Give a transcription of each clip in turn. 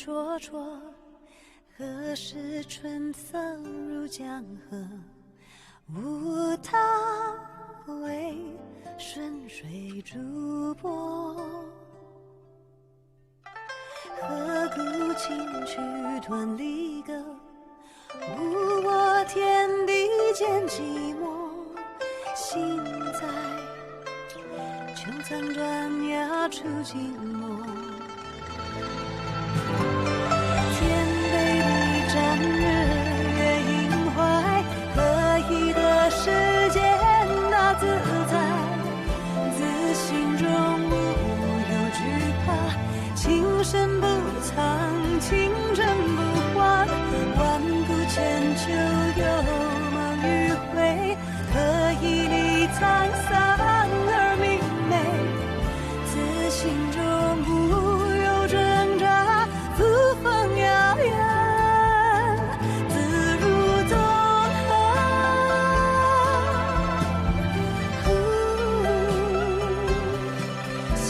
灼灼，何时春色入江河？无他，为顺水逐波。何故轻曲断离歌？无我天地间寂寞。心在秋残转芽出静默。天杯里沾日月盈怀，何以得世间那自在？自心中无有惧怕，情深不藏，情真不换。万古千秋有梦与悔，何以离沧桑而明媚？自心中无有挣扎，扶风摇曳，自如东河。潇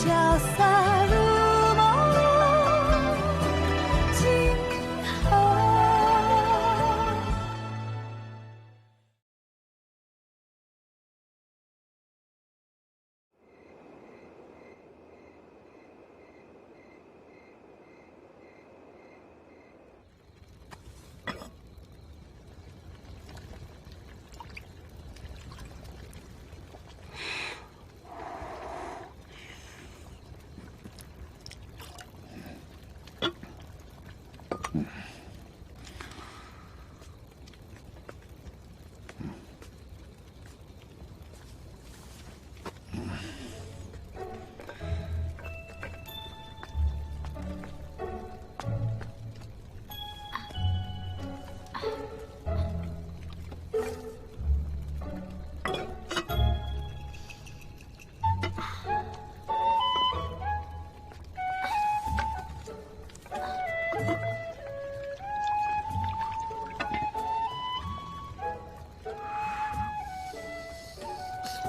洒如梦，今后。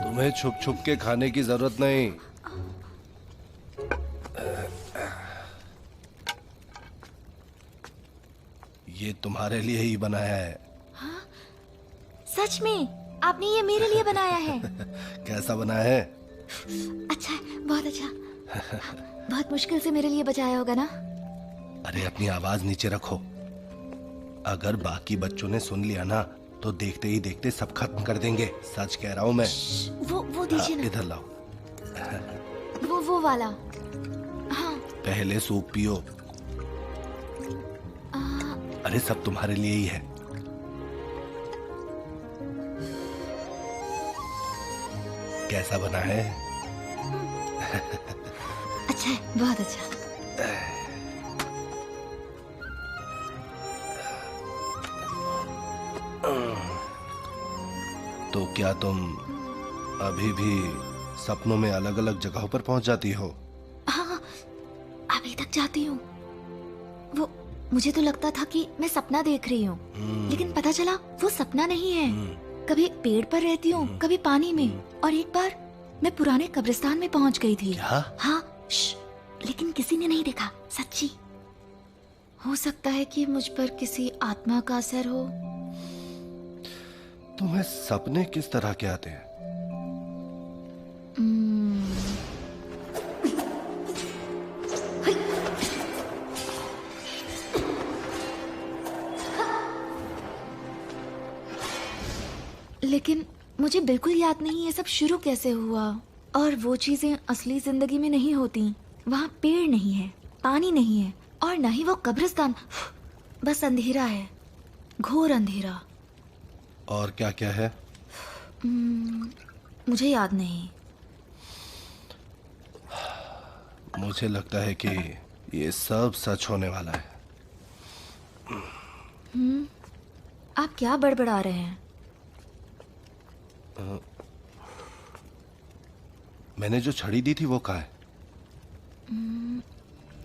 तुम्हें छुप छुप के खाने की जरूरत नहीं। ये तुम्हारे लिए ही बनाया है। हाँ? सच में आपने ये मेरे लिए बनाया है? कैसा बनाया है? अच्छा है, बहुत अच्छा। बहुत मुश्किल से मेरे लिए बचाया होगा ना? अरे अपनी आवाज नीचे रखो। अगर बाकी बच्चों ने सुन लिया ना तो देखते ही देखते सब खत्म कर देंगे। सच कह रहा हूँ मैं। वो दीजिए ना। इधर लाओ। वो वाला। हाँ। पहले सूप पियो। अरे सब तुम्हारे लिए ही है। कैसा बना है? अच्छा है, बहुत अच्छा। तो क्या तुम अभी भी सपनों में अलग अलग जगहों पर पहुंच जाती हो? हाँ, अभी तक जाती हूँ। वो मुझे तो लगता था कि मैं सपना देख रही हूँ, लेकिन पता चला वो सपना नहीं है। कभी पेड़ पर रहती हूँ, कभी पानी में, और एक बार मैं पुराने कब्रिस्तान में पहुँच गई थी। क्या? हाँ, लेकिन किसी ने नहीं देखा। सच्ची। हो सकता है कि मुझ पर किसी आत्मा का असर हो। तुम्हें सपने किस तरह के आते हैं? लेकिन मुझे बिल्कुल याद नहीं ये सब शुरू कैसे हुआ। और वो चीजें असली जिंदगी में नहीं होती। वहाँ पेड़ नहीं है, पानी नहीं है, और न ही वो कब्रिस्तान। बस अंधेरा है, घोर अंधेरा। और क्या क्या है? मुझे याद नहीं। मुझे लगता है कि ये सब सच होने वाला है। आप क्या बड़बड़ा रहे हैं? मैंने जो छड़ी दी थी वो कहाँ है?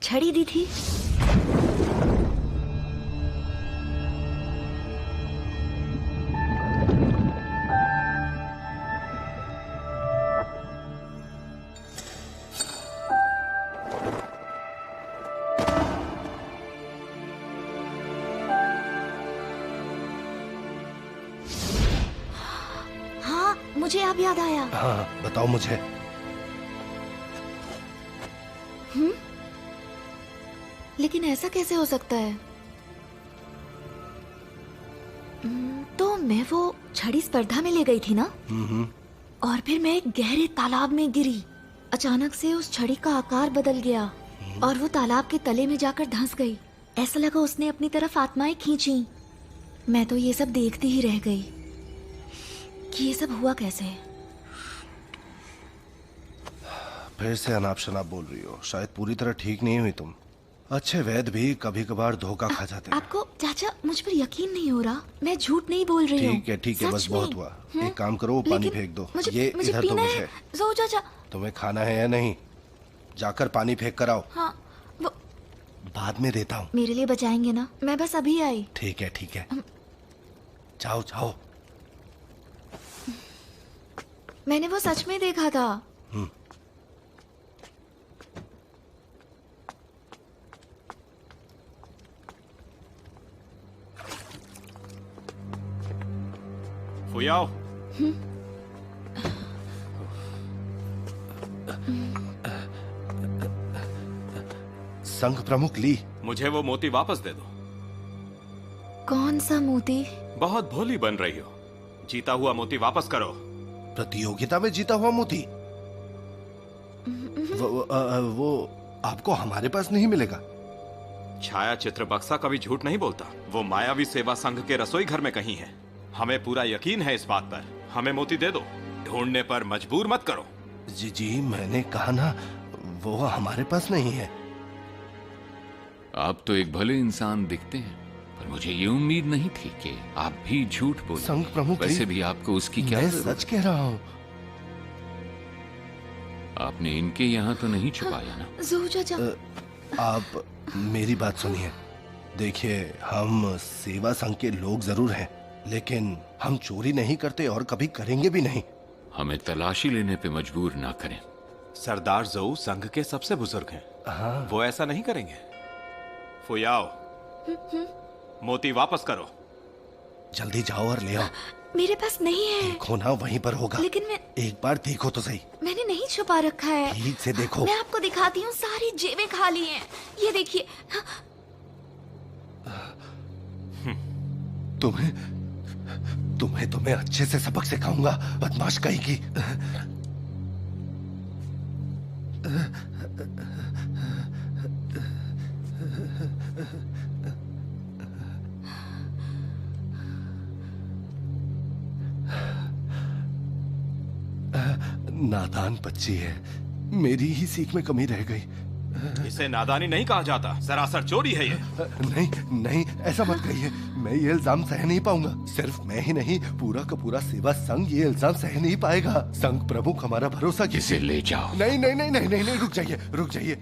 छड़ी दी थी? मुझे अब याद आया। हाँ बताओ मुझे। लेकिन ऐसा कैसे हो सकता है? तो मैं वो छड़ी स्पर्धा में ले गई थी ना, और फिर मैं एक गहरे तालाब में गिरी। अचानक से उस छड़ी का आकार बदल गया और वो तालाब के तले में जाकर धंस गई। ऐसा लगा उसने अपनी तरफ आत्माएं खींची। मैं तो ये सब देखती ही रह गई कि ये सब हुआ कैसे। फिर से अनाप शनाप बोल रही हो, शायद पूरी तरह ठीक नहीं हुई तुम। अच्छे वैद्य भी कभी कभार धोखा खा जाते हैं। आपको चाचा मुझ पर यकीन नहीं हो रहा? मैं झूठ नहीं बोल रही हूँ। ठीक है, बस बहुत हुआ। एक काम करो, पानी फेंक दो। ये इधर दो मुझे। जो चाचा, तुम्हें खाना है या नहीं? जाकर पानी फेंक कर आओ। हाँ, वो बाद में देता हूँ। मेरे लिए बचाएंगे ना? मैं बस अभी आई। ठीक है, जाओ जाओ। मैंने वो सच में देखा था। फुयाओ। संघ प्रमुख ली, मुझे वो मोती वापस दे दो। कौन सा मोती? बहुत भोली बन रही हो। जीता हुआ मोती वापस करो। प्रतियोगिता में जीता हुआ मोती? वो आपको हमारे पास नहीं मिलेगा। छाया चित्र बक्सा कभी झूठ नहीं बोलता। वो मायावी सेवा संघ के रसोई घर में कहीं है। हमें पूरा यकीन है इस बात पर। हमें मोती दे दो। ढूंढने पर मजबूर मत करो। जी मैंने कहा ना, वो हमारे पास नहीं है। आप तो एक भले इंसान दिखते हैं, पर मुझे ये उम्मीद नहीं थी कि आप भी झूठ बोले। संघ प्रमुख, वैसे भी आपको उसकी क्या मैं जरूरत? सच कह रहा हूँ। आपने इनके यहाँ तो नहीं छुपाया ना? जो चाचा, आप मेरी बात सुनिए। देखिए, हम सेवा संघ के लोग जरूर हैं, लेकिन हम चोरी नहीं करते और कभी करेंगे भी नहीं। हमें तलाशी लेने पे मजबूर ना करें। सरदार जोऊ संघ के सबसे बुजुर्ग हैं। हाँ। वो ऐसा नहीं करेंगे। फुयाओ, मोती वापस करो। जल्दी जाओ और ले आओ। मेरे पास नहीं है। देखो ना, वहीं पर होगा। लेकिन मैं एक बार देखो तो सही। मैंने नहीं छुपा रखा है। ठीक से देखो। मैं आपको दिखाती हूँ, सारी जेबें खाली हैं। ये देखिए। तुम्हें अच्छे से सबक सिखाऊंगा, बदमाश कहीं की। नादान बच्ची है, मेरी ही सीख में कमी रह गई। इसे नादानी नहीं कहा जाता, सरासर चोरी है ये। नहीं, ऐसा मत कहिए। मैं ये इल्जाम सह नहीं पाऊंगा। सिर्फ मैं ही नहीं, पूरा का पूरा सेवा संघ ये इल्जाम सह नहीं पाएगा। संघ प्रमुख, हमारा भरोसा कीजिए। इसे ले जाओ। नहीं, रुक जाइए।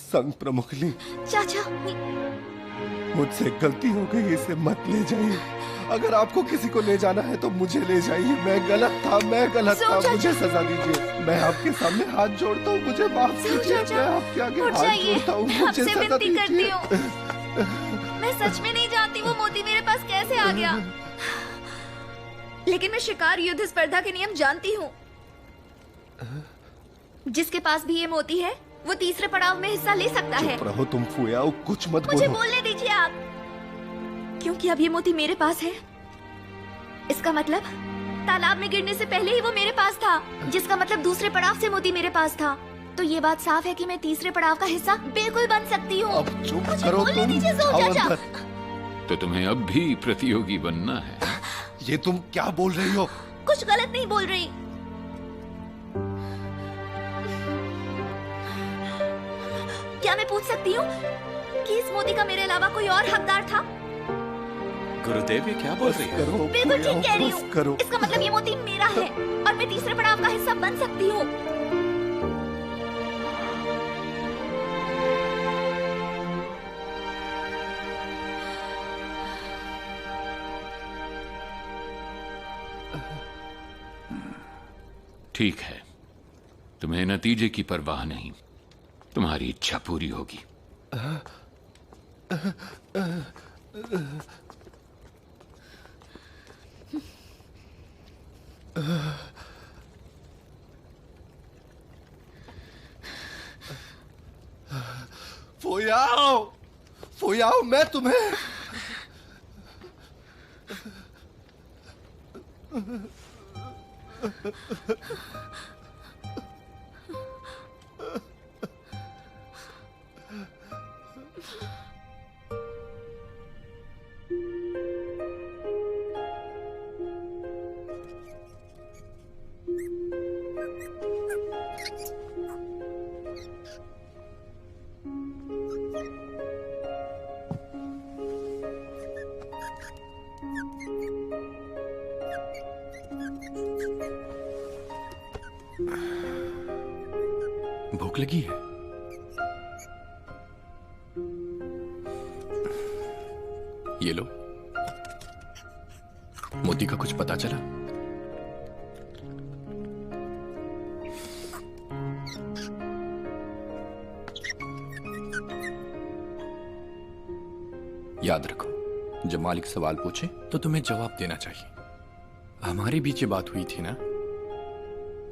संघ प्रमुख ली, चाचा, मुझसे गलती हो गई, इसे मत ले जाइए। अगर आपको किसी को ले जाना है तो मुझे ले जाइए। मैं गलत था, मुझे सजा दीजिए। मैं आपके सामने हाथ जोड़ता हूँ, मुझे माफ कीजिए। मैं आपके आगे हाथ जोड़ता हूँ, मुझे सजा दीजिए। मैं सच में नहीं जानती वो मोती मेरे पास कैसे आ गया, लेकिन मैं शिकार युद्ध स्पर्धा के नियम जानती हूँ। जिसके पास भी ये मोती है, वो तीसरे पड़ाव में हिस्सा ले सकता है। चुप रहो तुम फुयाओ, कुछ मत मुझे बोलो। बोलने दीजिए आप। क्योंकि अब ये मोती मेरे पास है, इसका मतलब तालाब में गिरने से पहले ही वो मेरे पास था, जिसका मतलब दूसरे पड़ाव से मोती मेरे पास था। तो ये बात साफ है कि मैं तीसरे पड़ाव का हिस्सा बिल्कुल बन सकती हूँ। अब चुप करो तुम, जाओ जाओ चाचा। अंदर। तो तुम्हें अब भी प्रतियोगी बनना है? ये तुम क्या बोल रही हो? कुछ गलत नहीं बोल रही। क्या मैं पूछ सकती हूँ कि इस मोती का मेरे अलावा कोई और हकदार था? गुरुदेव, ये क्या बोल रही है? करो, बिल्कुल ठीक कह रही बस हूँ। करो। इसका मतलब ये मोती मेरा है और मैं तीसरे पड़ाव का हिस्सा बन सकती हूँ। ठीक है, तुम्हें नतीजे की परवाह नहीं। तुम्हारी इच्छा पूरी होगी। फुयाओ, फुयाओ, मैं तुम्हें भूख लगी है? ये लो। मोती का कुछ पता चला? याद रखो, जब मालिक सवाल पूछे तो तुम्हें जवाब देना चाहिए। हमारे बीच ये बात हुई थी ना,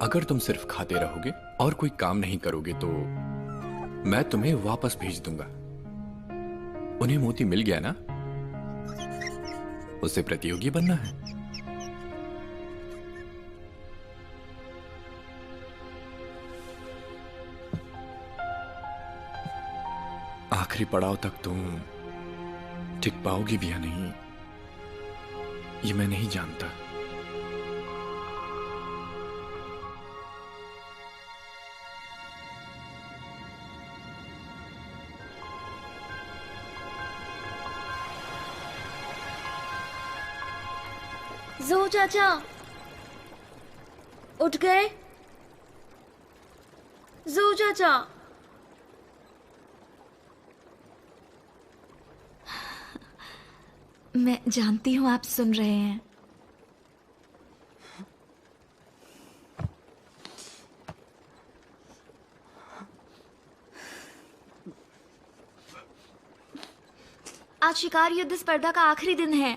अगर तुम सिर्फ खाते रहोगे और कोई काम नहीं करोगे तो मैं तुम्हें वापस भेज दूंगा। उन्हें मोती मिल गया ना, उससे प्रतियोगी बनना है। आखिरी पड़ाव तक तुम टिक पाओगी भी या नहीं, ये मैं नहीं जानता। जो चाचा उठ गए? जो चाचा, मैं जानती हूँ आप सुन रहे हैं। आज शिकार युद्ध स्पर्धा का आखिरी दिन है।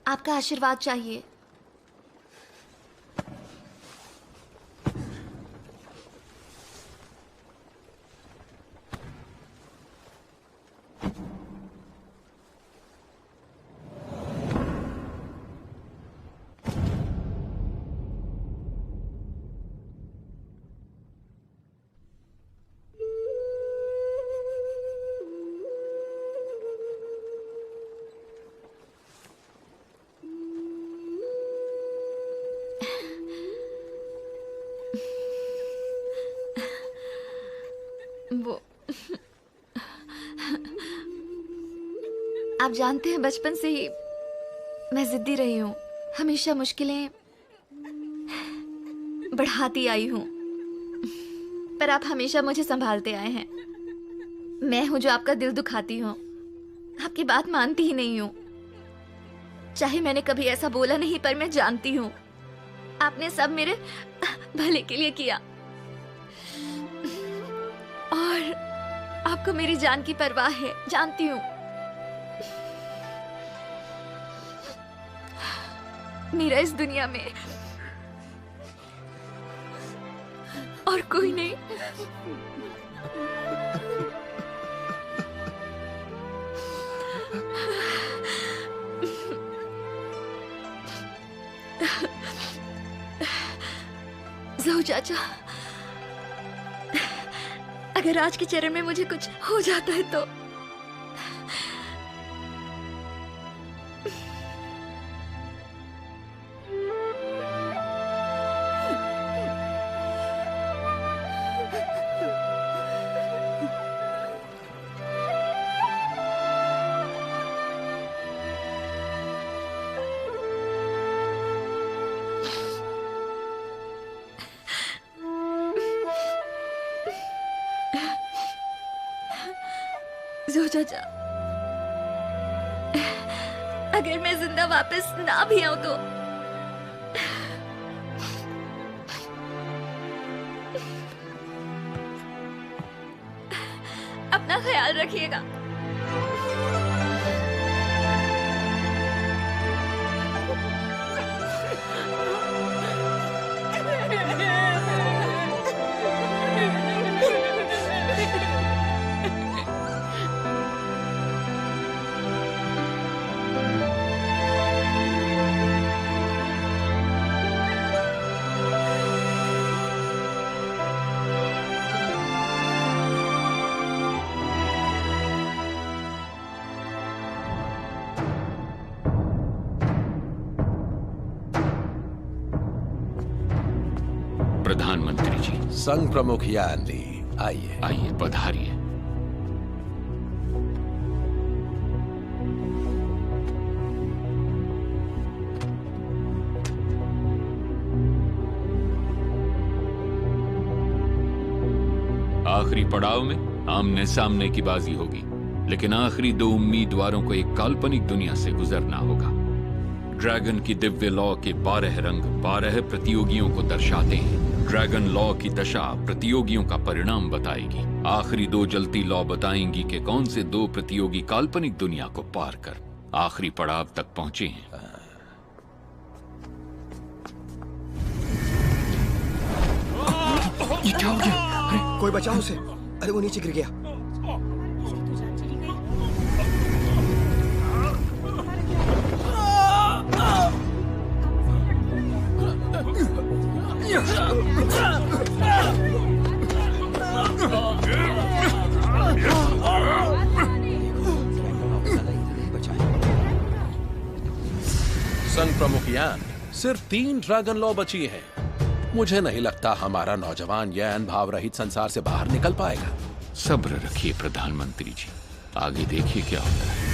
आपका आशीर्वाद चाहिए। वो आप जानते हैं, बचपन से ही मैं जिद्दी रही हूँ, हमेशा मुश्किलें बढ़ाती आई हूँ, पर आप हमेशा मुझे संभालते आए हैं। मैं हूँ जो आपका दिल दुखाती हूँ, आपकी बात मानती ही नहीं हूँ। चाहे मैंने कभी ऐसा बोला नहीं, पर मैं जानती हूँ आपने सब मेरे भले के लिए किया और आपको मेरी जान की परवाह है, जानती हूँ। मेरा इस दुनिया में और कोई नहीं। जाओ चाचा, अगर आज के चरण में मुझे कुछ हो जाता है तो जो चाचा, अगर मैं जिंदा वापस ना भी आऊं तो अपना ख्याल रखिएगा। संघ प्रमुख यान ली, आइए। आइए, पधारिए। आखिरी पड़ाव में आमने सामने की बाजी होगी, लेकिन आखिरी 2 उम्मीदवारों को एक काल्पनिक दुनिया से गुजरना होगा। ड्रैगन की दिव्य लॉ के 12 रंग 12 प्रतियोगियों को दर्शाते हैं। ड्रैगन लॉ की दशा प्रतियोगियों का परिणाम बताएगी। आखिरी 2 जलती लॉ बताएंगी कि कौन से 2 प्रतियोगी काल्पनिक दुनिया को पार कर आखिरी पड़ाव तक पहुंचे हैं। ये क्या हो गया? अरे कोई बचाओ उसे। अरे वो नीचे गिर गया। संघ प्रमुख यान, सिर्फ 3 ड्रैगन लॉ बची हैं। मुझे नहीं लगता हमारा नौजवान यान भाव रहित संसार से बाहर निकल पाएगा। सब्र रखिए प्रधानमंत्री जी, आगे देखिए क्या होता है।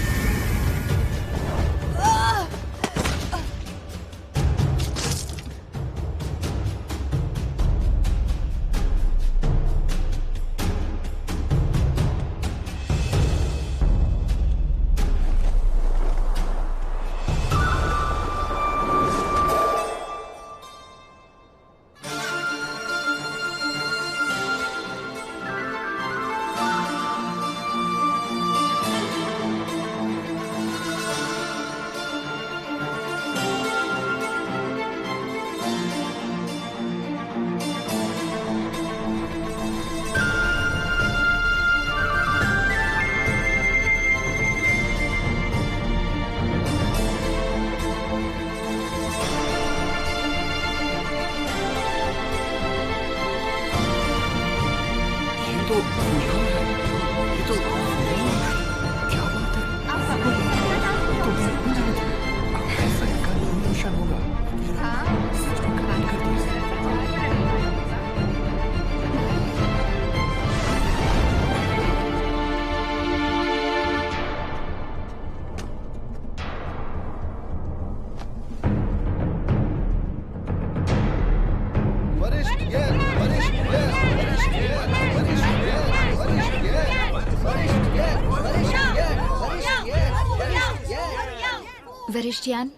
वरिष्ठ यान,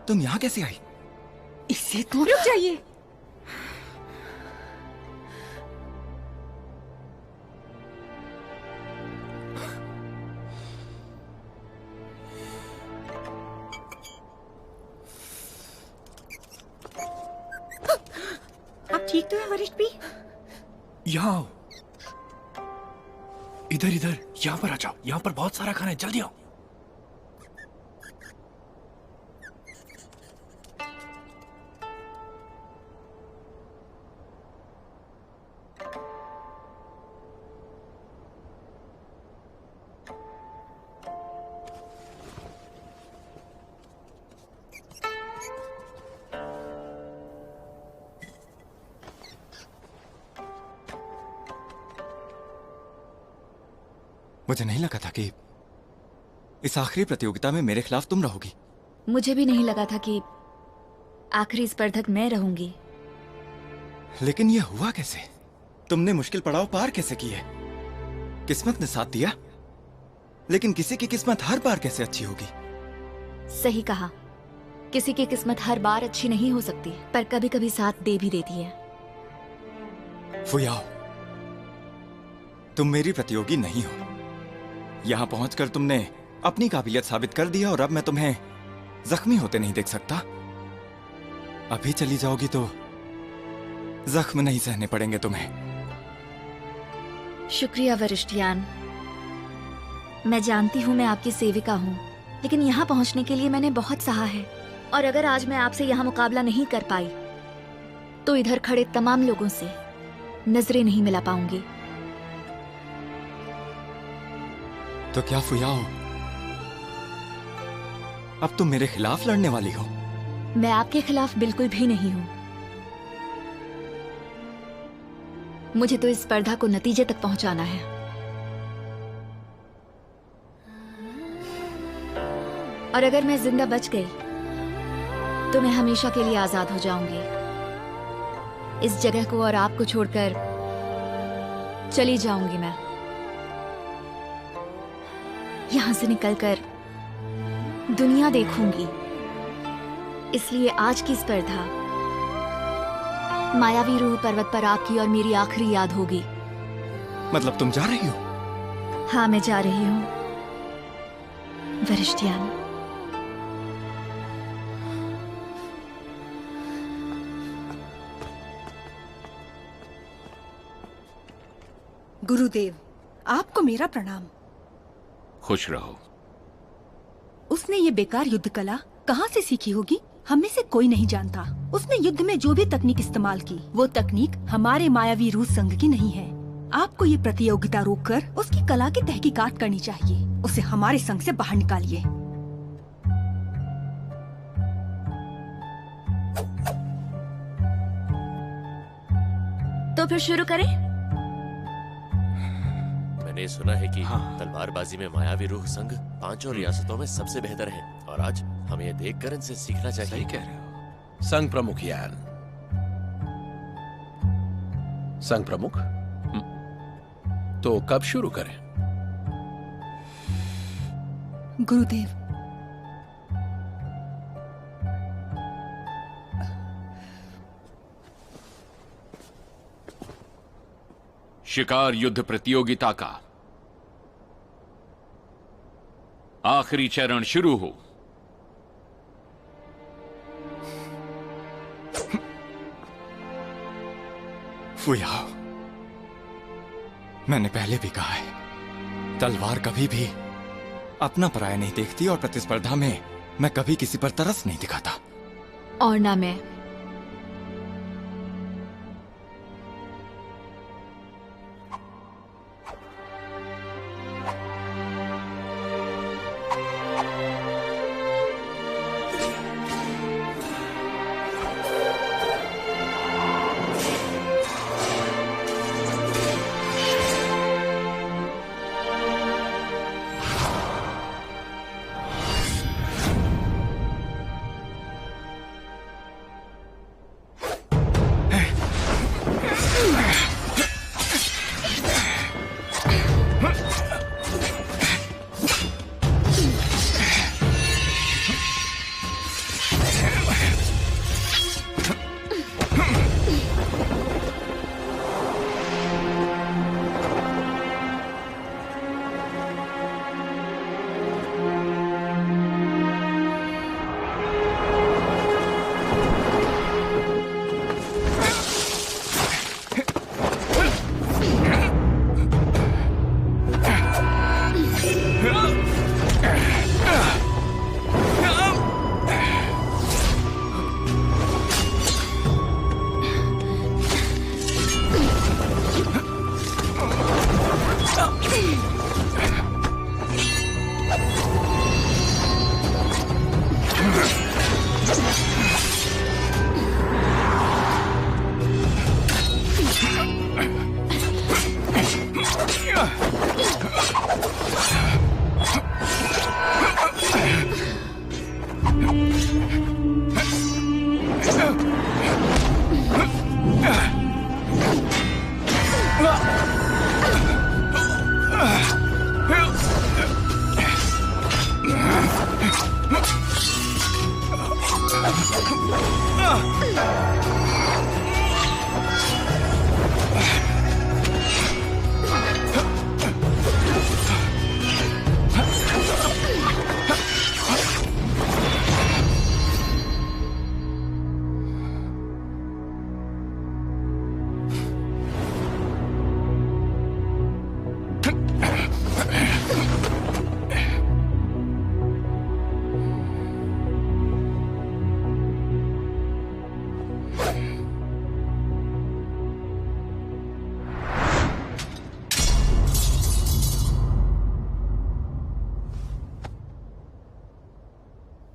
तुम यहाँ कैसे आई? इससे दूर रुक जाइए। आप ठीक तो हैं वरिष्ठ भी? यहाँ आओ। इधर इधर, यहाँ पर आ जाओ। यहाँ पर बहुत सारा खाना है, जल्दी आओ। मुझे नहीं लगा था कि इस आखिरी प्रतियोगिता में मेरे खिलाफ तुम रहोगी। मुझे भी नहीं लगा था कि आखिरी स्पर्धक मैं रहूंगी। लेकिन यह हुआ कैसे? तुमने मुश्किल पड़ाव पार कैसे किए? किस्मत ने साथ दिया, लेकिन किसी की किस्मत हर बार कैसे अच्छी होगी? सही कहा, किसी की किस्मत हर बार अच्छी नहीं हो सकती, पर कभी कभी साथ दे भी देती है। फुयाओ, तुम मेरी प्रतियोगी नहीं हो। यहां पहुंचकर तुमने अपनी काबिलियत साबित कर दिया और अब मैं तुम्हें जख्मी होते नहीं देख सकता। अभी चली जाओगी तो जख्म नहीं सहने पड़ेंगे तुम्हें। शुक्रिया वरिष्ठ यान। मैं जानती हूँ मैं आपकी सेविका हूँ, लेकिन यहाँ पहुँचने के लिए मैंने बहुत सहा है, और अगर आज मैं आपसे यहाँ मुकाबला नहीं कर पाई तो इधर खड़े तमाम लोगों से नजरें नहीं मिला पाऊंगी। तो क्या फुयाओ, अब तुम मेरे खिलाफ लड़ने वाली हो? मैं आपके खिलाफ बिल्कुल भी नहीं हूँ। मुझे तो इस स्पर्धा को नतीजे तक पहुंचाना है। और अगर मैं जिंदा बच गई तो मैं हमेशा के लिए आजाद हो जाऊंगी। इस जगह को और आपको छोड़कर चली जाऊंगी मैं, यहां से निकलकर दुनिया देखूंगी। इसलिए आज की स्पर्धा मायावी रूह पर्वत पर आपकी और मेरी आखिरी याद होगी। मतलब तुम जा रही हो? हाँ, मैं जा रही हूँ वरिष्ठयान। गुरुदेव, आपको मेरा प्रणाम। खुश रहो। उसने ये बेकार युद्ध कला कहाँ से सीखी होगी? हम में से कोई नहीं जानता। उसने युद्ध में जो भी तकनीक इस्तेमाल की, वो तकनीक हमारे मायावी रूह संघ की नहीं है। आपको ये प्रतियोगिता रोककर उसकी कला की तहकीकात करनी चाहिए। उसे हमारे संघ से बाहर निकालिए। तो फिर शुरू करें? मैंने सुना है कि तलवारबाजी में मायावी रूह संघ 5 रियासतों में सबसे बेहतर है, और आज हमें ये देखकर इनसे सीखना चाहिए। सही कह रहे हो। संघ प्रमुख यान। संघ प्रमुख, तो कब शुरू करें? गुरुदेव, शिकार युद्ध प्रतियोगिता का आखिरी चरण शुरू हो। फुयाओ, मैंने पहले भी कहा है, तलवार कभी भी अपना पराया नहीं देखती, और प्रतिस्पर्धा में मैं कभी किसी पर तरस नहीं दिखाता। और ना मैं।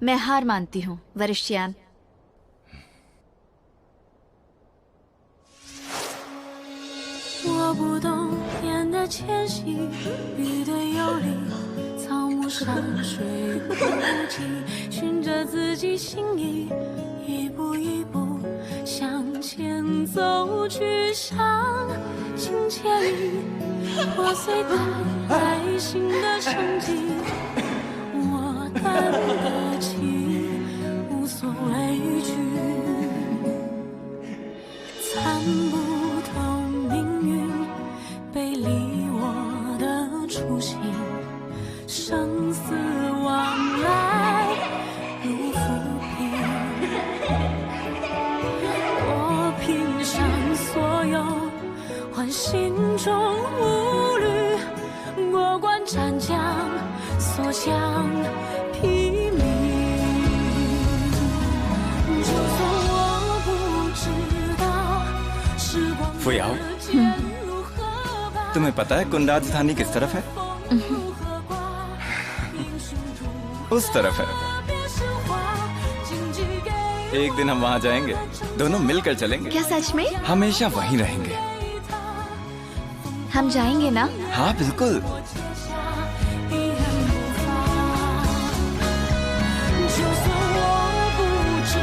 मैं हार मानती हूँ वरिष्ठयान। 雨的游离，草木山水孤寂，循着自己心意，一步一步向前走去，上新千里，破碎它爱心的生机，我担得起，无所畏惧，参不透命运背离我的初心，生死往来如浮萍，我拼上所有，换心中无虑，过关斩将，所向披靡。就算我不知道时光富瑶的剑如何把 तुम्हें पता है कुंड राजधानी किस तरफ है? उस तरफ है। एक दिन हम वहाँ जाएंगे, दोनों मिलकर चलेंगे। क्या सच में? हमेशा वहीं रहेंगे। हम जाएंगे ना? हाँ बिल्कुल। 就算我不知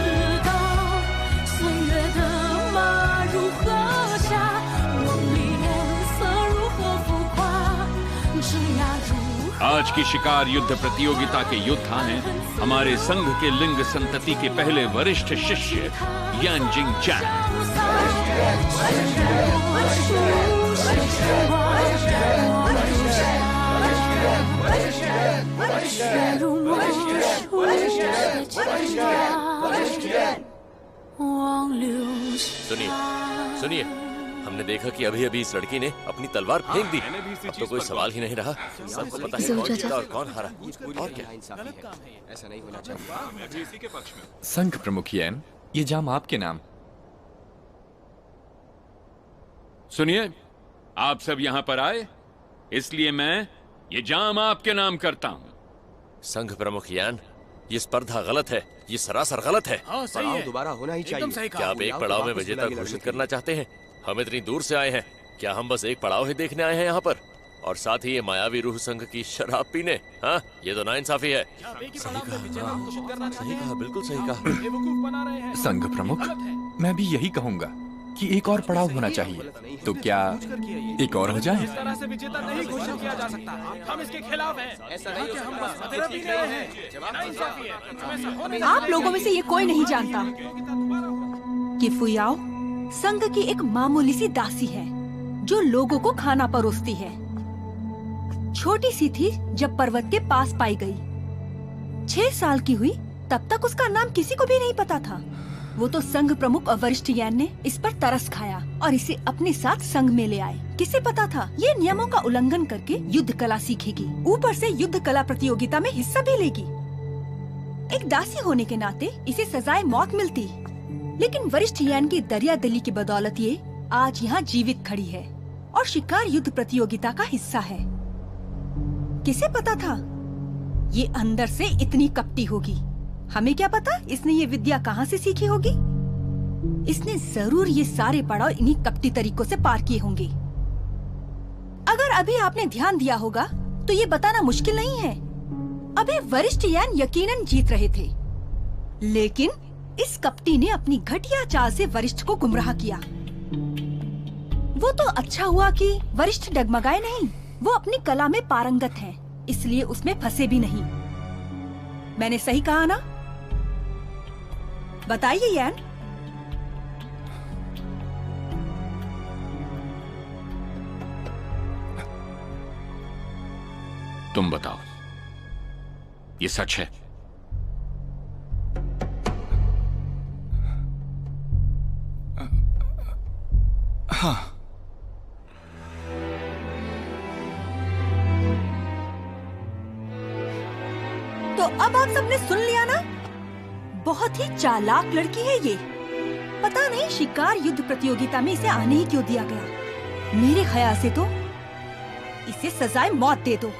道岁月的马如何下，梦里颜色如何浮夸，枝桠如何 आज की शिकार युद्ध प्रतियोगिता के योद्धा हैं हमारे संघ के लिंग संतति के पहले वरिष्ठ शिष्य यानजिंग चैन। सुनिए सुनिए, हमने देखा कि अभी अभी इस लड़की ने अपनी तलवार फेंक दी। अब तो कोई सवाल ही नहीं रहा, सबको पता है कौन जीता और कौन हारा। और क्या? ऐसा नहीं होना चाहिए। संघ प्रमुख यैन, ये जाम आपके नाम। सुनिए, आप सब यहाँ पर आए, इसलिए मैं ये जाम आपके नाम करता हूँ। संघ प्रमुख यान, ये स्पर्धा गलत है, ये सरासर गलत है। पड़ाव दोबारा होना ही चाहिए। क्या आप एक पड़ाव में विजेता घोषित करना चाहते हैं? हम इतनी दूर से आए हैं, क्या हम बस एक पड़ाव ही देखने आए हैं यहाँ पर? और साथ ही ये मायावी रूह संघ की शराब पीने? हाँ, ये तो नाइंसाफी है। सही कहा, बिल्कुल सही कहा। संघ प्रमुख, मैं भी यही कहूंगा कि एक और पड़ाव होना चाहिए। तो क्या एक और हो जाए? आप लोगों में से ये कोई नहीं जानता कि फुयाओ संघ की एक मामूली सी दासी है जो लोगों को खाना परोसती है। छोटी सी थी जब पर्वत के पास पाई गई। 6 साल की हुई तब तक उसका नाम किसी को भी नहीं पता था। वो तो संघ प्रमुख और वरिष्ठ यान ने इस पर तरस खाया और इसे अपने साथ संघ में ले आए। किसे पता था ये नियमों का उल्लंघन करके युद्ध कला सीखेगी, ऊपर से युद्ध कला प्रतियोगिता में हिस्सा भी लेगी। एक दासी होने के नाते इसे सजाए मौत मिलती, लेकिन वरिष्ठ यान की दरिया दिली की बदौलत ये आज यहाँ जीवित खड़ी है और शिकार युद्ध प्रतियोगिता का हिस्सा है। किसे पता था ये अंदर से इतनी कपटी होगी? हमें क्या पता इसने ये विद्या कहाँ से सीखी होगी। इसने जरूर ये सारे पड़ाव इन्हीं कपटी तरीकों से पार किए होंगे। अगर अभी आपने ध्यान दिया होगा तो ये बताना मुश्किल नहीं है। अभी वरिष्ठ यान यकीनन जीत रहे थे, लेकिन इस कपटी ने अपनी घटिया चाल से वरिष्ठ को गुमराह किया। वो तो अच्छा हुआ कि वरिष्ठ डगमगाए नहीं। वो अपनी कला में पारंगत है, इसलिए उसमें फंसे भी नहीं। मैंने सही कहा ना? बताइए यान। तुम बताओ, ये सच है? हाँ। तो अब आप सबने सुन लिया ना? बहुत ही चालाक लड़की है ये। पता नहीं शिकार युद्ध प्रतियोगिता में इसे आने ही क्यों दिया गया। मेरे ख्याल से तो इसे सजाए मौत दे दो।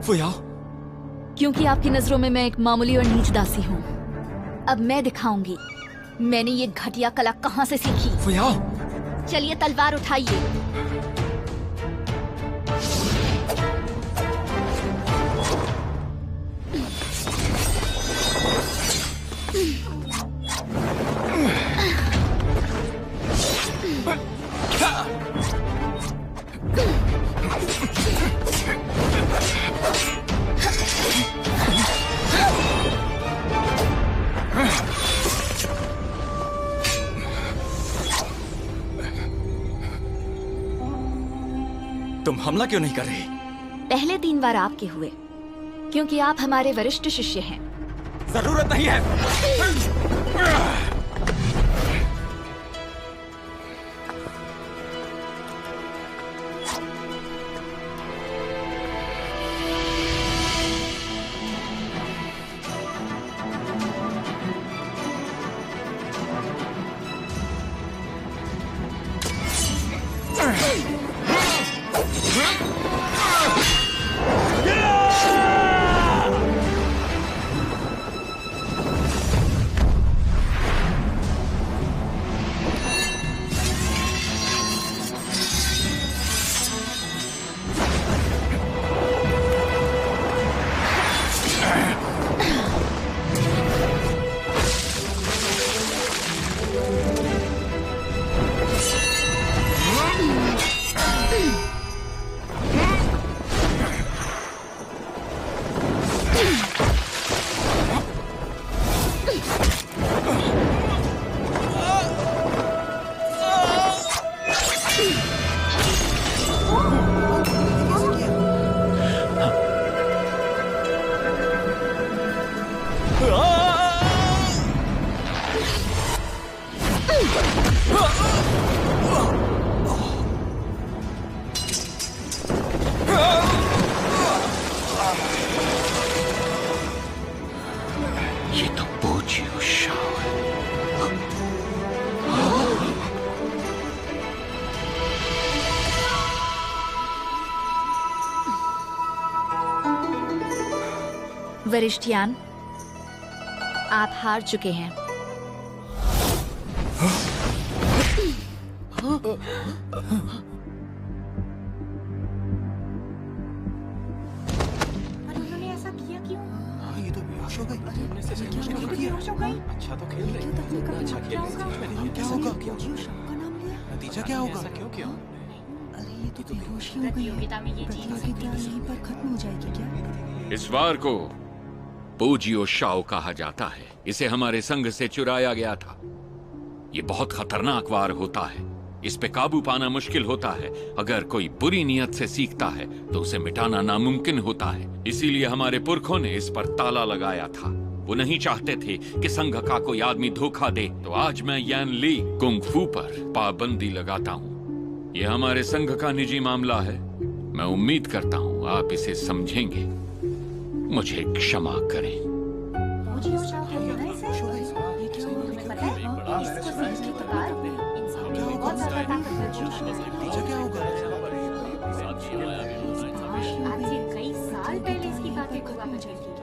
फुयाओ, क्योंकि आपकी नजरों में मैं एक मामूली और नीच दासी हूँ। अब मैं दिखाऊंगी मैंने ये घटिया कला कहाँ से सीखी। फुयाओ, चलिए तलवार उठाइए। तुम हमला क्यों नहीं कर रही? पहले 3 बार आपके हुए, क्योंकि आप हमारे वरिष्ठ शिष्य हैं। जरूरत नहीं है। वरिष्ठ यान, आप हार चुके हैं। उन्होंने ऐसा किया क्यों? हाँ, ये तो बेहोश हो गई। बेहोश हो गई? अच्छा तो खेल रहे हैं। अच्छा खेल रहे हैं। क्या होगा? नतीजा क्या होगा? क्यों किया? अरे ये तो बेहोश ही हो गई। प्रतियोगिता यहीं पर खत्म हो जाएगी क्या? इस वार को पोजियो शाओ कहा जाता है। इसे हमारे संघ से चुराया गया था। ये बहुत खतरनाक वार होता है। इस पे काबू पाना मुश्किल होता है। अगर कोई बुरी नियत से सीखता है तो उसे मिटाना नामुमकिन होता है। इसीलिए हमारे पुरखों ने इस पर ताला लगाया था। वो नहीं चाहते थे कि संघ का कोई आदमी धोखा दे। तो आज मैं यान ली कुंग फू पर पाबंदी लगाता हूँ। ये हमारे संघ का निजी मामला है। मैं उम्मीद करता हूँ आप इसे समझेंगे। मुझे क्षमा करें। कई साल पहले इसकी बातें हुआ करती थी।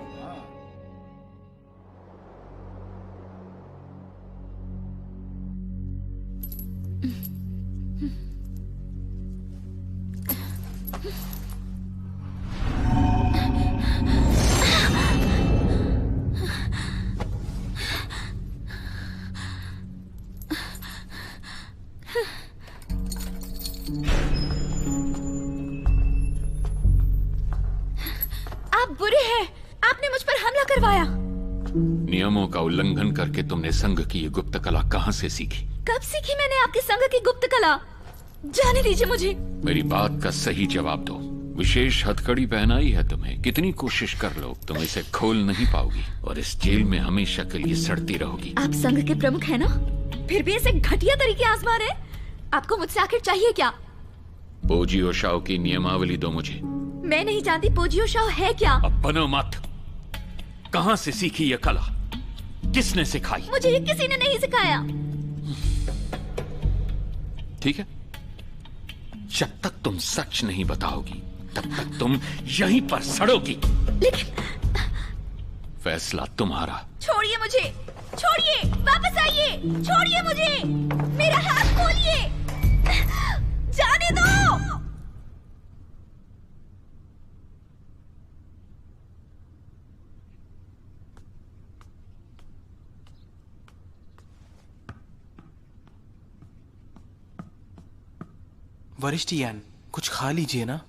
नियमों का उल्लंघन करके तुमने संघ की ये गुप्त कला कहाँ से सीखी? कब सीखी मैंने आपके संघ की गुप्त कला? जाने दीजिए मुझे। मेरी बात का सही जवाब दो। विशेष हथकड़ी पहनाई है तुम्हें। कितनी कोशिश कर लो तुम इसे खोल नहीं पाओगी और इस जेल में हमेशा के लिए सड़ती रहोगी। आप संघ के प्रमुख हैं ना? फिर भी ऐसे घटिया तरीके आजमा रहे? आपको मुझसे आखिर चाहिए क्या? पोजियो शाओ की नियमावली दो मुझे। मैं नहीं जानती पोजियो शाओ है क्या। अब बनो मत। कहाँ से सीखी ये कला? किसने सिखाई? मुझे ये किसी ने नहीं सिखाया। ठीक है, जब तक तुम सच नहीं बताओगी तब तक तुम यहीं पर सड़ोगी। लेकिन फैसला तुम्हारा। छोड़िए मुझे, छोड़िए, वापस आइए, छोड़िए मुझे, मेरा हाथ खोलिए, जाने दो। वरिष्ठ यान, कुछ खा लीजिए ना।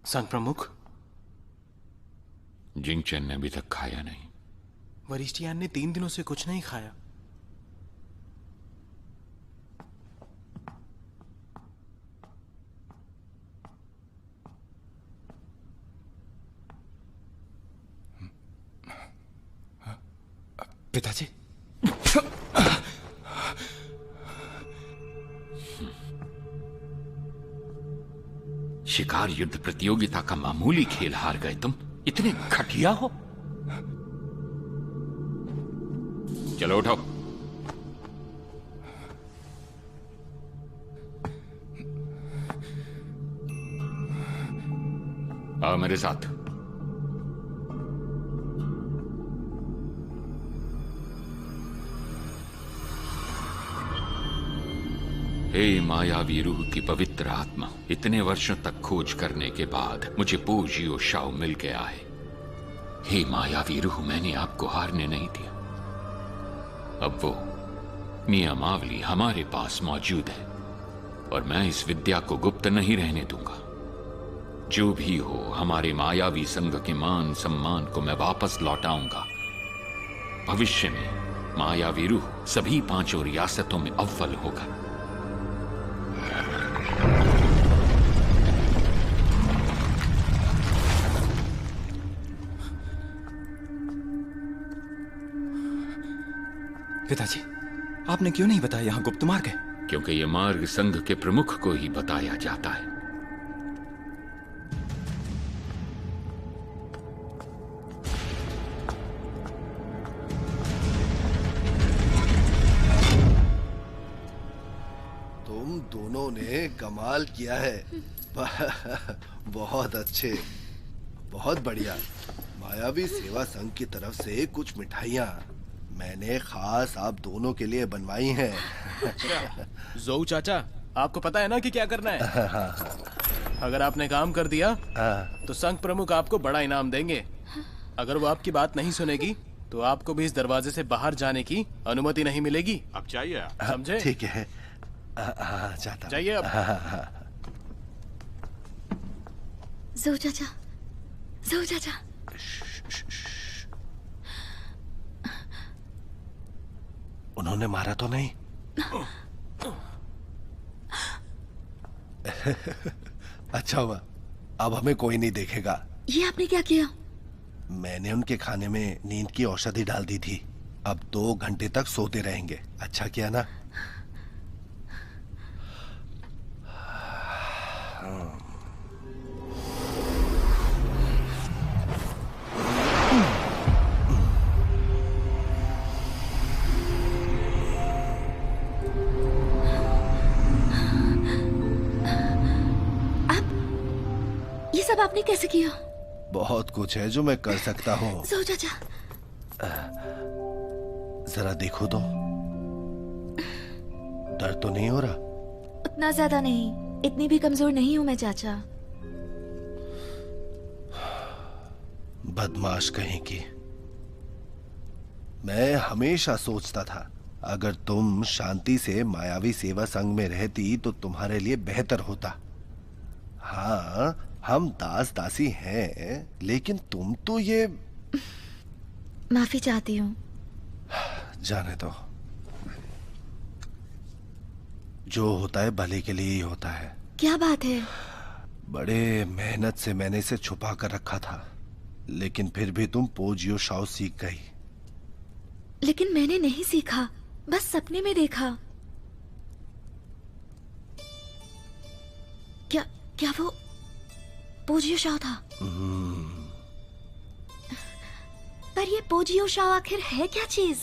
संघ प्रमुख, जिंगचैन ने अभी तक खाया नहीं। वरिष्ठ यान ने 3 दिनों से कुछ नहीं खाया। पिताजी, शिकार युद्ध प्रतियोगिता का मामूली खेल हार गए तुम? इतने घटिया हो? चलो उठो। आओ मेरे साथ। हे मायावी रूह की पवित्र आत्मा, इतने वर्षों तक खोज करने के बाद मुझे पोजियो शाओ मिल गया है। हे मायावी रूह, मैंने आपको हारने नहीं दिया। अब वो नियमावली हमारे पास मौजूद है और मैं इस विद्या को गुप्त नहीं रहने दूंगा। जो भी हो, हमारे मायावी संघ के मान सम्मान को मैं वापस लौटाऊंगा। भविष्य में मायावी रूह सभी 5 रियासतों में अव्वल होगा। पिताजी, आपने क्यों नहीं बताया यहाँ गुप्त मार्ग है? क्योंकि यह मार्ग संघ के प्रमुख को ही बताया जाता है। तुम दोनों ने कमाल किया है। बहुत अच्छे, बहुत बढ़िया। मायावी सेवा संघ की तरफ से कुछ मिठाइयाँ मैंने खास आप दोनों के लिए बनवाई हैं। जोऊ चाचा, आपको पता है ना कि क्या करना है? अगर आपने काम कर दिया तो संघ प्रमुख आपको बड़ा इनाम देंगे। अगर वो आपकी बात नहीं सुनेगी तो आपको भी इस दरवाजे से बाहर जाने की अनुमति नहीं मिलेगी। अब चाहिए, समझे? ठीक है, जाता जाइए अब। जोऊ चाचा, जोऊ चाचा। उन्होंने मारा तो नहीं? अच्छा हुआ, अब हमें कोई नहीं देखेगा। ये आपने क्या किया? मैंने उनके खाने में नींद की औषधि डाल दी थी। अब 2 घंटे तक सोते रहेंगे। अच्छा किया ना? सब आपने कैसे किया? बहुत कुछ है जो मैं कर सकता हूँ। जोऊ चाचा, जरा देखो तो, दर्द तो नहीं हो रहा? उतना ज्यादा नहीं, इतनी भी कमजोर नहीं हूँ मैं चाचा। बदमाश कहीं की। मैं हमेशा सोचता था अगर तुम शांति से मायावी सेवा संघ में रहती तो तुम्हारे लिए बेहतर होता। हाँ, हम दास दासी हैं, लेकिन तुम तो ये। माफी चाहती हूँ। जाने दो, जो होता है भले के लिए ही होता है। क्या बात है? बड़े मेहनत से मैंने इसे छुपा कर रखा था, लेकिन फिर भी तुम पोजियो शाओ सीख गई। लेकिन मैंने नहीं सीखा, बस सपने में देखा। क्या वो पोजियो शाओ था? पर ये पोजियो शाओ आखिर है क्या चीज?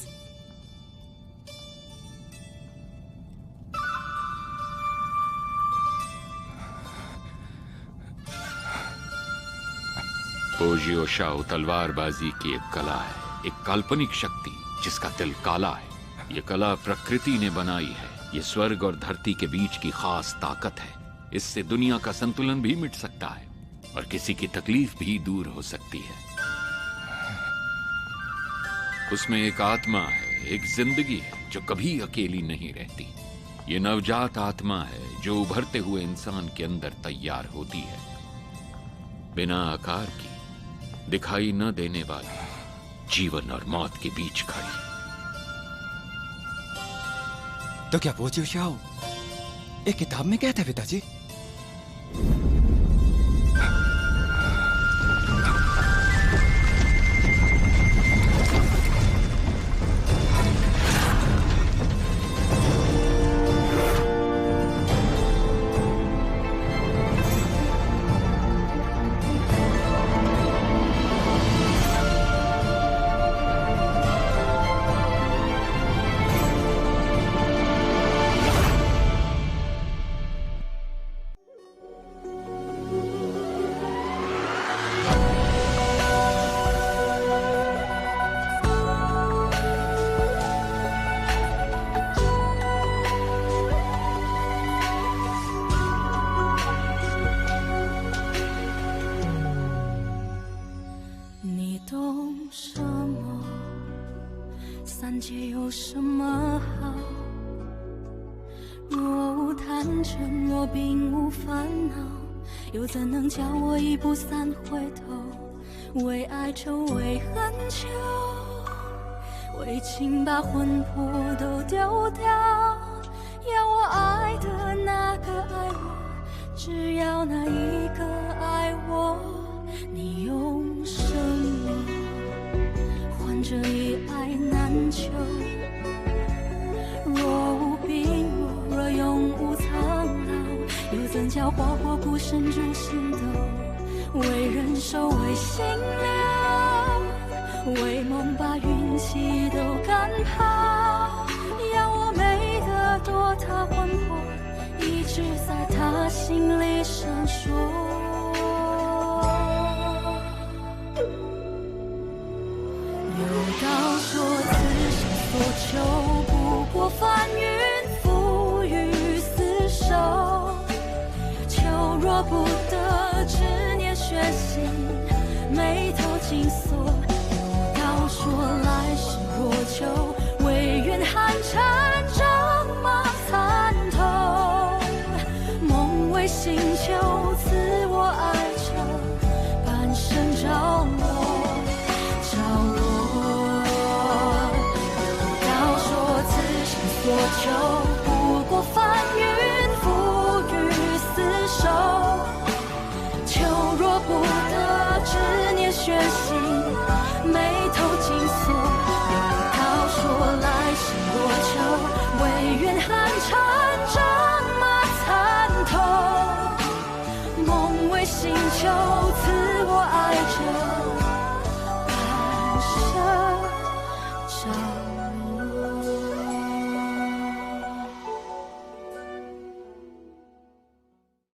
पोजियो शाओ तलवारबाजी की एक कला है, एक काल्पनिक शक्ति जिसका दिल काला है। ये कला प्रकृति ने बनाई है। ये स्वर्ग और धरती के बीच की खास ताकत है। इससे दुनिया का संतुलन भी मिट सकता है और किसी की तकलीफ भी दूर हो सकती है। उसमें एक आत्मा है, एक जिंदगी है जो कभी अकेली नहीं रहती। ये नवजात आत्मा है जो उभरते हुए इंसान के अंदर तैयार होती है, बिना आकार की, दिखाई न देने वाली, जीवन और मौत के बीच खड़ी। तो क्या वो जो शाओ एक किताब में क्या था पिताजी?叫我一步三回头，为爱愁，为恨求，为情把魂魄都丢掉。要我爱的那个爱我，只要那一个爱我。你用什么换这一爱难求？若无病，若永无苍老，又怎叫花火孤身逐星斗？为人守，为心留，为梦把运气都赶跑。要我美得多，他魂魄一直在他心里闪烁。有道说，此生所求不过翻云覆雨厮守。求若不得，执念血心，眉头紧锁。有道说，来世若求，为愿寒蝉仗马参透。梦为星球，赐我爱着半生着落。有道说，此生所求不过翻云覆雨厮守。求若不得，执念血心，眉头紧锁。有道说，来世若求，为愿寒蝉仗马参透。梦为星球，赐我爱着半生着。